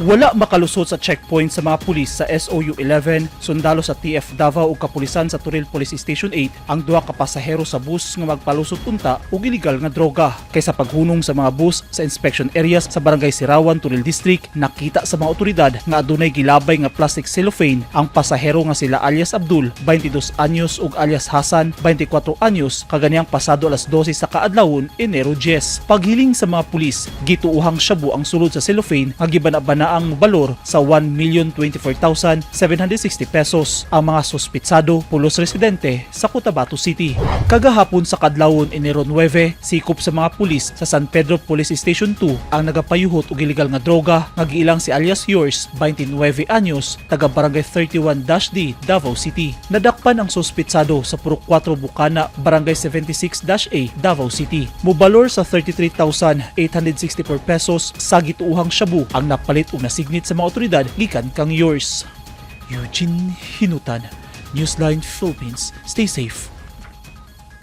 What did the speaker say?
Wala makalusot sa checkpoint sa mga pulis sa SOU 11, sundalo sa TF-Davao ug kapulisan sa Turil Police Station 8 ang duha ka pasahero sa bus nga magpalusot unta og illegal nga droga. Kaysa paghunong sa mga bus sa inspection areas sa Barangay Sirawan, Turil District, nakita sa mga otoridad nga adunay gilabay nga plastic cellophane ang pasahero nga sila alias Abdul, 22 anyos ug alias Hasan, 24 anyos, kaganiyang pasado alas 12 sa kaadlawon, Enero 10. Paghiling sa mga pulis, gituohang shabu ang sulod sa cellophane nga gibana-bana ang balor sa 1,024,760 pesos. Ang mga suspitsado, pulos residente sa Cotabato City. Kagahapon sa kadlawon Enero 9, sikop sa mga pulis sa San Pedro Police Station 2 ang nagapayuhot og illegal nga droga nga giilang si alias Yours, 29 anyos, taga Barangay 31-D, Davao City. Nadakpan ang suspitsado sa Purok 4 Bukana, Barangay 76-A, Davao City. Mobalor sa 33,864 pesos sa gituohang shabu ang napalit ug nasignit sa mga otoridad gikan kang Yours. Eugene Hinutan, Newsline Philippines. Stay safe.